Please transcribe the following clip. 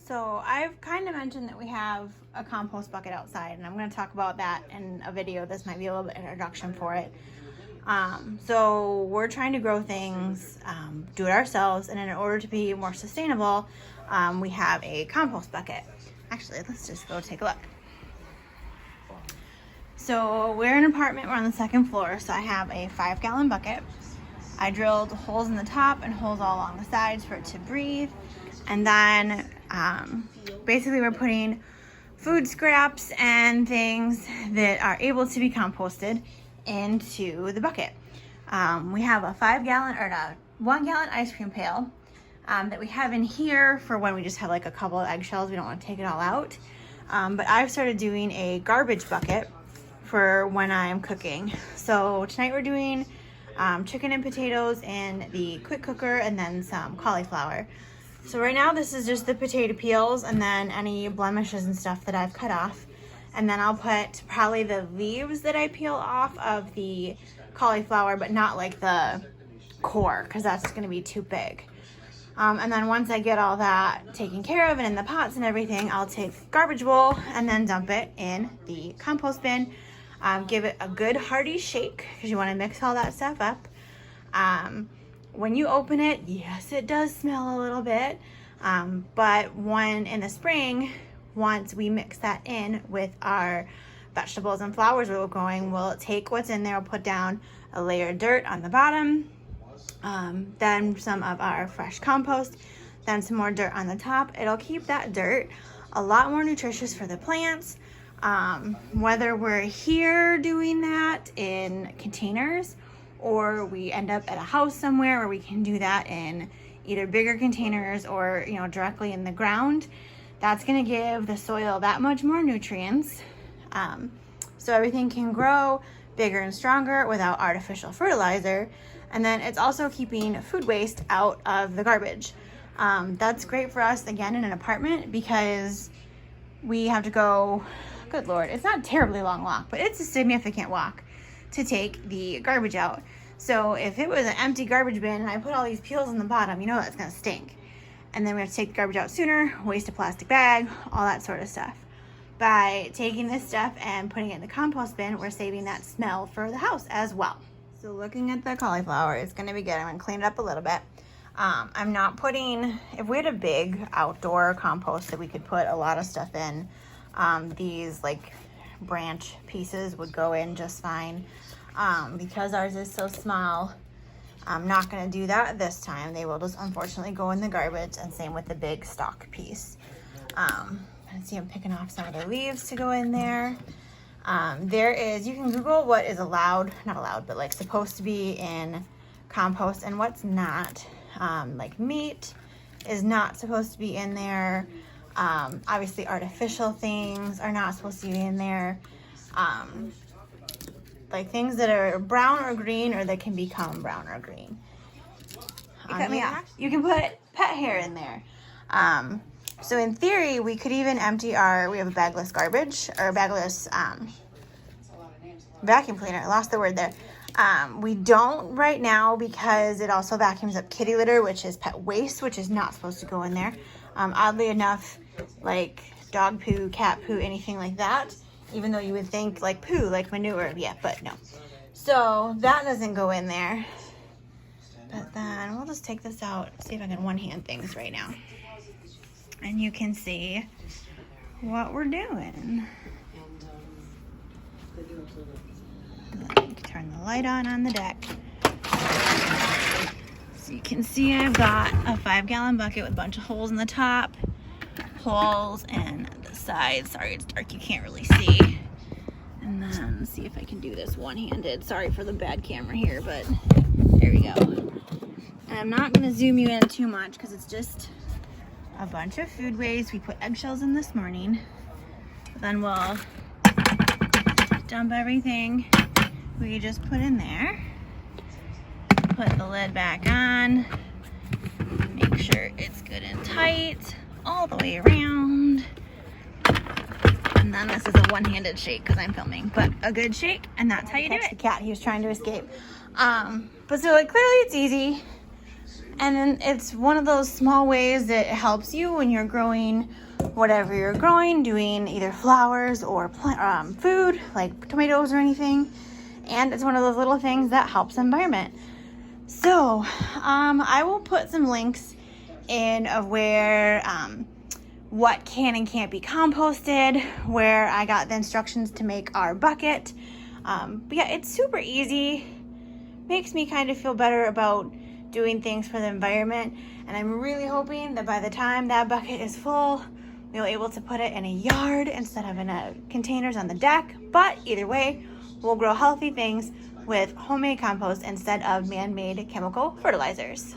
So I've kind of mentioned that we have a compost bucket outside, and I'm going to talk about that in a video. This might be a little bit of introduction for it. So we're trying to grow things, do it ourselves, and in order to be more sustainable, we have a compost bucket. Actually, let's just go take a look. So we're in an apartment, we're on the second floor, so I have a 5-gallon bucket. I drilled holes in the top and holes all along the sides for it to breathe. And then basically we're putting food scraps and things that are able to be composted into the bucket. We have a 5-gallon or a 1-gallon ice cream pail that we have in here for when we just have like a couple of eggshells. We don't want to take it all out. But I've started doing a garbage bucket for when I'm cooking. So tonight we're doing chicken and potatoes in the quick cooker and then some cauliflower. So right now this is just the potato peels and then any blemishes and stuff that I've cut off. And then I'll put probably the leaves that I peel off of the cauliflower, but not like the core, because that's going to be too big. And then once I get all that taken care of and in the pots and everything, I'll take the garbage bowl and then dump it in the compost bin. Give it a good hearty shake because you want to mix all that stuff up. When you open it, yes, it does smell a little bit. But when in the spring, once we mix that in with our vegetables and flowers we're growing, we'll take what's in there, we'll put down a layer of dirt on the bottom, then some of our fresh compost, then some more dirt on the top. It'll keep that dirt a lot more nutritious for the plants. Whether we're here doing that in containers or we end up at a house somewhere where we can do that in either bigger containers or, you know, directly in the ground, that's going to give the soil that much more nutrients. So everything can grow bigger and stronger without artificial fertilizer. And then it's also keeping food waste out of the garbage. That's great for us, again, in an apartment because we have to go, good Lord, it's not a terribly long walk, but it's a significant walk to take the garbage out. So if it was an empty garbage bin and I put all these peels on the bottom, you know that's going to stink. And then we have to take the garbage out sooner, waste a plastic bag, all that sort of stuff. By taking this stuff and putting it in the compost bin, we're saving that smell for the house as well. So looking at the cauliflower, it's going to be good. I'm going to clean it up a little bit. I'm not putting, if we had a big outdoor compost that we could put a lot of stuff in, these like branch pieces would go in just fine. Because ours is so small, I'm not going to do that this time. They will just unfortunately go in the garbage, and same with the big stalk piece. I see I'm picking off some of the leaves to go in there. There is, you can Google what is allowed, not allowed, but like supposed to be in compost and what's not. Like meat is not supposed to be in there. Obviously artificial things are not supposed to be in there. Like things that are brown or green or that can become brown or green. You cut me off. You can put pet hair in there. So in theory, we could even empty we have a bagless garbage or a bagless vacuum cleaner. I lost the word there. We don't right now because it also vacuums up kitty litter, which is pet waste, which is not supposed to go in there. Oddly enough, like dog poo, cat poo, anything like that, even though you would think like poo, like manure, yeah, but no. So that doesn't go in there. But then we'll just take this out, see if I can one-hand things right now. And you can see what we're doing. Turn the light on the deck. So you can see I've got a 5-gallon bucket with a bunch of holes in the top, holes in the sides. Sorry, it's dark, you can't really see. And then see if I can do this one-handed. Sorry for the bad camera here, but there we go. And I'm not going to zoom you in too much because it's just a bunch of food waste. We put eggshells in this morning. Then we'll dump everything we just put in there. Put the lid back on. Make sure it's good and tight all the way around. And then this is a one-handed shake because I'm filming, but a good shake, and that's how you do it. The cat, he was trying to escape. But so like clearly it's easy. And then it's one of those small ways that helps you when you're growing whatever you're growing, doing either flowers or food like tomatoes or anything. And it's one of those little things that helps the environment. So I will put some links in of where what can and can't be composted, where I got the instructions to make our bucket. But yeah, it's super easy. Makes me kind of feel better about doing things for the environment. And I'm really hoping that by the time that bucket is full, we'll be able to put it in a yard instead of in containers on the deck. But either way, we'll grow healthy things with homemade compost instead of man-made chemical fertilizers.